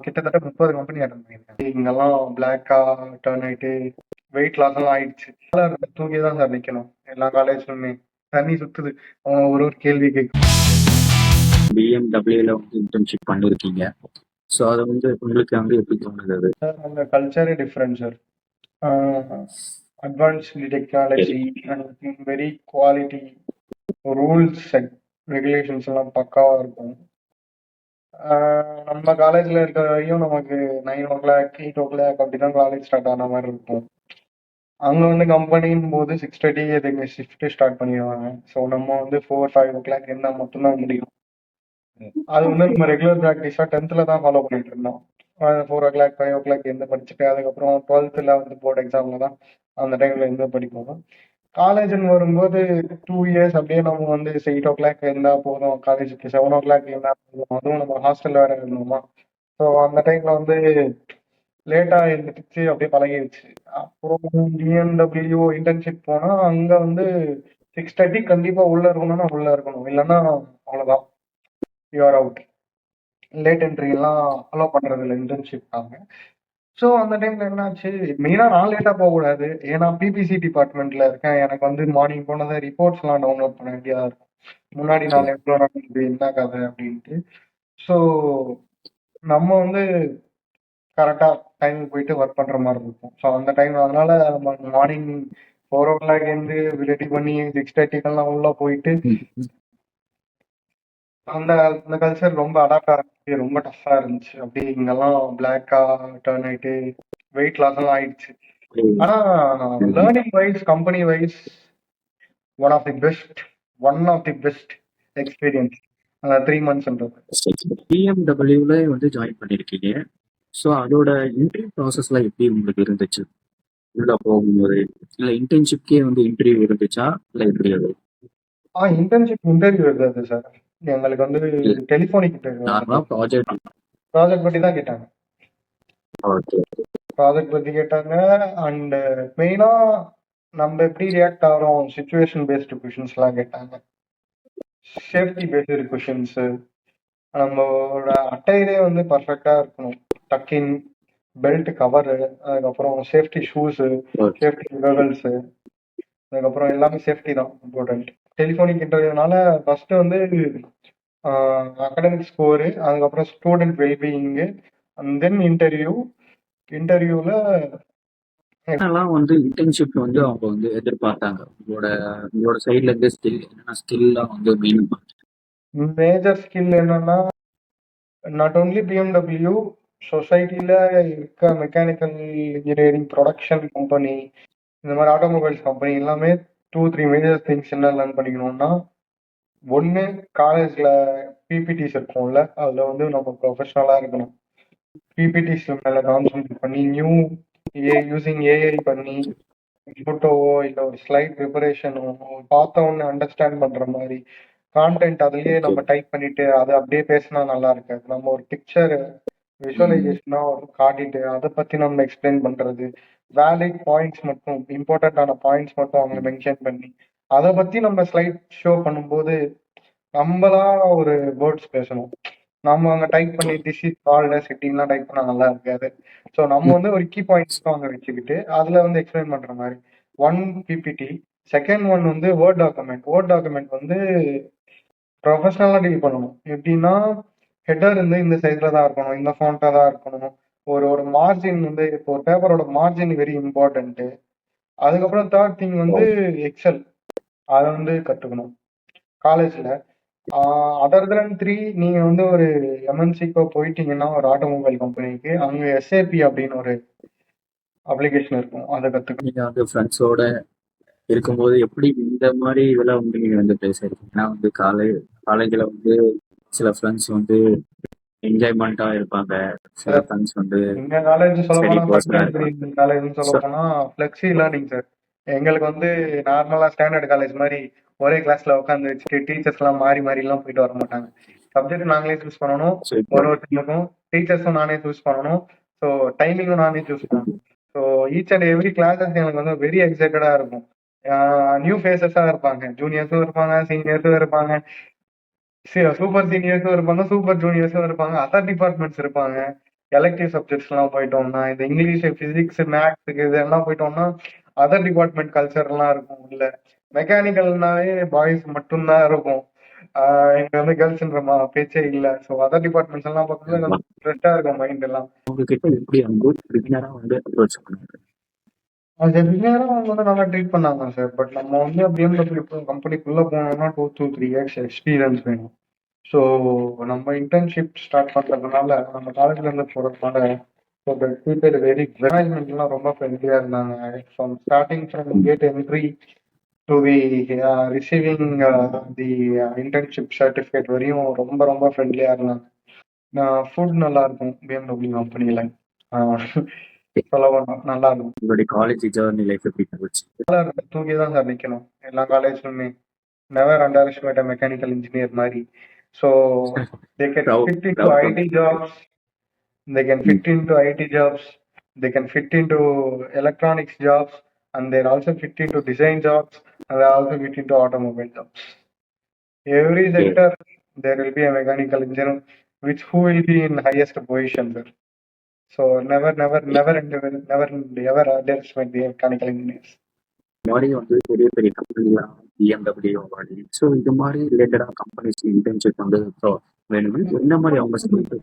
கிட்டத்தட்ட 30 company attend பண்ணியிருக்கேன். இங்கெல்லாம் பிளாக்கா டர்ன் ஆயிட்டு வெயிட் லாஸ் எல்லாம் ஆயிடுச்சு. தூக்கி தான் சார் நிக்கணும் எல்லா காலேஜ்லுமே. தண்ணி சுத்துது. அவன் ஒரு ஒரு கேள்வி கேட்கும். பிஎம்டபிள்யூல வந்து இன்டர்ன்ஷிப் பண்ணிருக்கீங்க. ஸோ அது வந்து உங்களுக்கு வந்து எப்படி தோணுது அது? சார் அந்த கல்ச்சரே different sir. Advanced technology and very quality rules regulations எல்லாம் பக்காவா இருக்கும். நம்ம காலேஜ்ல இருக்கிற வரையும் நமக்கு 9 o'clock 8 o'clock அப்படிதான் காலேஜ் ஸ்டார்ட் ஆன மாதிரி இருக்கும். அங்க வந்து கம்பெனின் போது 6:30 எதுக்கு ஷிஃப்ட் ஸ்டார்ட் பண்ணிடுவாங்க. ஸோ நம்ம வந்து 4-5 o'clock இருந்தா மட்டும்தான் முடியும். அது வந்து நம்ம ரெகுலர் ப்ராக்டிஸா 10th தான் ஃபாலோ பண்ணிட்டு இருந்தோம். 4 o'clock 5 o'clock எந்த படிச்சுட்டு அதுக்கப்புறம் 12th வந்து போர்டு எக்ஸாம்ல தான் அந்த டைம்ல எந்த படிப்போம். காலேஜ்னு வரும்போது 2 years அப்படியே நம்ம வந்து 8 o'clock இருந்தா போதும், காலேஜுக்கு 7 o'clock இருந்தா போதும். அதுவும் நம்ம ஹாஸ்டல்ல வேற இருந்தோமா. ஸோ அந்த டைம்ல வந்து லேட்டா எழுந்திரிச்சு அப்படியே பழகிடுச்சு. அப்புறம் பிஎம்டபிள்யூ இன்டர்ன்ஷிப் போனா அங்க வந்து 6:30 கண்டிப்பா உள்ள இருக்கணும்னா உள்ள இருக்கணும், இல்லைன்னா அவ்வளவுதான், யூஆர் அவுட். லேட் என்ட்ரி எல்லாம் அலோவ் பண்றது இல்லை இன்டர்ன்ஷிப்காக. ஸோ அந்த டைம்ல என்னாச்சு, மெயினா நான் லேட்டா போக கூடாது, ஏன்னா பிபிசி டிபார்ட்மெண்ட்ல இருக்கேன். எனக்கு வந்து மார்னிங் போனதை ரிப்போர்ட்ஸ் எல்லாம் டவுன்லோட் பண்ண வேண்டியதா இருக்கும். முன்னாடி நாள் எவ்வளோ நடக்குது என்ன கதை அப்படின்ட்டு. ஸோ நம்ம வந்து கரெக்டா டைமுக்கு போயிட்டு ஒர்க் பண்ற மாதிரி இருக்கும். ஸோ அந்த டைம் அதனால மார்னிங் 4 o'clock இருந்து ரெடி பண்ணி 6:30 உள்ள போயிட்டு அந்த அந்த கல்ச்சர் ரொம்ப அடாப்ட் ஆகிறதுக்கு ரொம்ப டஃபா இருந்துச்சு. அப்படி இங்கெல்லாம் பிளாக்கா டர்ன் ஆயிட்டு வெயிட் லாஸ் எல்லாம் ஆயிடுச்சு. ஆனா learning wise company wise one of the best experience அந்த 3 monthsன்றது. பிஎம்டபிள்யூல வந்து ஜாயின் பண்ணிருக்கீங்க. ஸோ அதோட இன்டர்வியூ ப்ராசஸ்லாம் எப்படி உங்களுக்கு இருந்துச்சு உள்ள போகும்போது? இல்லை இன்டர்ன்ஷிப்கே வந்து இன்டர்வியூ இருந்துச்சா இல்லை எப்படி அது? இன்டர்வியூ இருந்தது சார். எங்களுக்கு வந்து டெலிஃபோனிக் இன்டர்வியூ. நார்மலா ப்ராஜெக்ட் பத்தி தான் கேட்டாங்க. ப்ராஜெக்ட் பத்தி கேட்டாங்க. அண்ட் மெயினா நம்ம எப்படி ரியாக்ட் ஆகிறோம், சுச்சுவேஷன் பேஸ்டு கொஷின்ஸ் எல்லாம் கேட்டாங்க. Safety based questions. நம்மளோட அட்டையரே வந்து பர்ஃபெக்டா இருக்கணும். டக்கின், பெல்ட் கவரு, அதுக்கப்புறம் சேஃப்டி ஷூஸு, சேஃப்டி ககல்ஸு, அதுக்கப்புறம் எல்லாமே சேஃப்டி தான் இம்பார்ட்டன்ட். டெலிஃபோனிக் இன்டர்வியூனால ஃபர்ஸ்ட் வந்து அகடமிக் ஸ்கோரு, அதுக்கப்புறம் ஸ்டூடெண்ட் வெல்பீயிங்கு, அண்ட் தென் இன்டர்வியூல என்னெல்லாம் வந்து இன்டர்ன்ஷிப் வந்து அவங்க வந்து எதிர்பார்த்தாங்க உங்களோட சைட்ல இருந்து ஸ்கில்லாம் வந்து மேஜர் ஸ்கில் என்னன்னா, நாட் ஓன்லி பிஎம்டபிள்யூ சொசைட்டில இருக்க மெக்கானிக்கல் இன்ஜினியரிங் ப்ரொடக்ஷன் கம்பெனி, இந்த மாதிரி ஆட்டோமொபைல்ஸ் கம்பெனி எல்லாமே 2-3 மேஜர் திங்ஸ் என்ன லேர்ன் பண்ணிக்கணும்னா, ஒன்று காலேஜ்ல பிபிடிஸ் இருக்கும்ல, அதுல வந்து நம்ம ப்ரொஃபஷனலா இருக்கணும். பிபிடிஸ் மேல கான்சென்ட்ரேட் பண்ணி யூசிங் ஏஐ பண்ணி போட்டோவோ இல்லை ஒரு ஸ்லைட் ப்ரிப்பரேஷனோ பார்த்த உடனே அண்டர்ஸ்டாண்ட் பண்ற மாதிரி கான்டென்ட் அதுலயே நம்ம டைப் பண்ணிட்டு அதை அப்படியே பேசினா நல்லா இருக்காது. நம்ம ஒரு பிக்சர் விஷுவலைசேஷனா காட்டிட்டு அதை பத்தி நம்ம எக்ஸ்பிளைன் பண்றது, வேலிட் பாயிண்ட்ஸ் மட்டும், இம்பார்ட்டன்டான பாயிண்ட்ஸ் மட்டும் அவங்க மென்ஷன் பண்ணி அதை பத்தி நம்ம ஸ்லைட் ஷோ பண்ணும்போது நம்மளா ஒரு வேர்ட்ஸ் பேசணும். நம்ம அங்க டைப் பண்ணி திஸ் இஸ் கால்ட் சிட்டின்லாம் டைப் பண்ணா நல்லா இருக்காது. ஸோ நம்ம வந்து ஒரு கீ பாயிண்ட்ஸ் அங்க வச்சுக்கிட்டு அதுல வந்து எக்ஸ்பிளைன் பண்ற மாதிரி 1 பிபிடி. செகண்ட் ஒன் வந்து வேர்ட் டாக்குமெண்ட் வந்து ப்ரொஃபஷனலா டீல் பண்ணணும். எப்படின்னா ஹெட்டர் வந்து இந்த சைஸ்ல தான் இருக்கணும், இந்த ஃபாண்டா தான் இருக்கணும். ஒரு மார்ஜின் வந்து இப்போ ஒரு பேப்பரோட மார்ஜின் வெரி இம்பார்ட்டன்ட். அதுக்கப்புறம் தேர்ட் திங் வந்து எக்ஸல், அதை வந்து கத்துக்கணும் காலேஜ்ல. அதர் தென் 3 நீங்க வந்து ஒரு எம்என்சிக்கோ போயிட்டீங்கன்னா ஒரு ஆட்டோமொபைல் கம்பெனிக்கு, அங்க எஸ்ஏபி அப்படின்னு ஒரு அப்ளிகேஷன் இருக்கும், அதை கத்துக்கணும். நீங்க வந்து ஃப்ரெண்ட்ஸோட இருக்கும்போது எப்படி இந்த மாதிரி இதெல்லாம் வந்து நீங்க வந்து பேசுறீங்க? ஏன்னா வந்து காலேஜ்ல வந்து சில ஃப்ரெண்ட்ஸ் வந்து என்ஜாய்மெண்டா இருப்பாங்க, சில ஃப்ரெண்ட்ஸ் வந்து எங்க காலேஜ் சொல்ல போனா ஃபிளெக்ஸி லேர்னிங் சார். எங்களுக்கு வந்து நார்மலா ஸ்டாண்டர்ட் காலேஜ் மாதிரி ஒரே கிளாஸ்ல உட்காந்து வச்சுட்டு டீச்சர்ஸ் எல்லாம் மாறி எல்லாம் போயிட்டு வர மாட்டாங்க. சப்ஜெக்ட் நாங்களே சூஸ் பண்ணணும், ஒருத்தருக்கும் டீச்சர்ஸும் நானே சூஸ் பண்ணணும், ஸோ டைமிங்கும் நானே சூஸ் பண்ணணும். So each and every classes எனக்கு வந்து வெரி எக்ஸைட்டடா இருக்கும். நியூ ஃபேஸஸா இருப்பாங்க, ஜூனியர்ஸும் இருப்பாங்க, சீனியர்ஸும் இருப்பாங்க, சூப்பர் சீனியர்ஸும் இருப்பாங்க, சூப்பர் ஜூனியர்ஸும் இருப்பாங்க, அதர் டிபார்ட்மெண்ட்ஸ் இருப்பாங்க. எலக்டிவ் சப்ஜெக்ட்ஸ்லாம் போயிட்டோம்னா, இந்த இங்கிலீஷ், பிசிக்ஸ், மேத்ஸுக்கு இதெல்லாம் போயிட்டோம்னா, அதர் டிபார்ட்மெண்ட் கல்ச்சர்லாம் இருக்கும் உள்ள. மெக்கானிக்கல்னாவே பாய்ஸ் மட்டும்தான் இருக்கும். இங்க வந்து கேர்ள்ஸ்ன்ற பேச்சே இல்ல. ஸோ அதர் டிபார்ட்மெண்ட்ஸ் எல்லாம் பார்க்கும்போது ஆமா. கொஞ்சம் ஃப்ரெஷ்ஷா இருக்கும் மைண்ட் எல்லாம். உங்ககிட்ட எப்படி வந்து பிகினரா வந்து அப்ரோச் பண்ணாங்க? அது பிகினரா அவங்க வந்து நல்லா ட்ரீட் பண்ணாங்க சார். பட் நம்ம வந்து BMW கம்பெனிக்குள்ள போனோம்னா 2 to 3 இயர்ஸ் எக்ஸ்பீரியன்ஸ் வேணும். ஸோ நம்ம இன்டர்ன்ஷிப் ஸ்டார்ட் பண்றதுனால நம்ம காலேஜ்ல இருந்து போறதுனால பீப்புள் வெரி மேனேஜ்மெண்ட்லாம் ரொம்ப ஃப்ரெண்ட்லியா இருந்தாங்க. From starting from gate entry to the receiving the internship certificate வரையும் ரொம்ப ரொம்ப ஃப்ரெண்ட்லியா இருந்தாங்க. ஃபுட் நல்லா இருக்கும் BMW கம்பெனில. சொல்ல போனா நல்லா இருக்கும். உங்களுடைய காலேஜ் ஜேர்னி லைஃப் எப்படி போச்சு? நல்லா இருக்கும். தூங்கி தான் சார் நிக்கணும் எல்லா காலேஜ்லுமே. நெவர் அண்டர் எஸ்டிமேட் அ மெக்கானிக்கல் இன்ஜினியர் மாதிரி. So they can Proud fit into proud IT of jobs. They can ம். fit into IT jobs. They can fit into electronics jobs, and they're also fit into design jobs, and they also fit into automobile jobs. Every Okay. sector there will be a mechanical engineer, which who will be in highest position, sir. So never ever underestimate the mechanical engineers. இந்த மாதிரி வந்து பெரிய பெரிய கம்பெனிலாம் BMW so இந்த மாதிரி ரிலேட்டடாக companies internship வந்து வேணும்னா என்ன மாதிரி அவங்க சொல்லிட்டு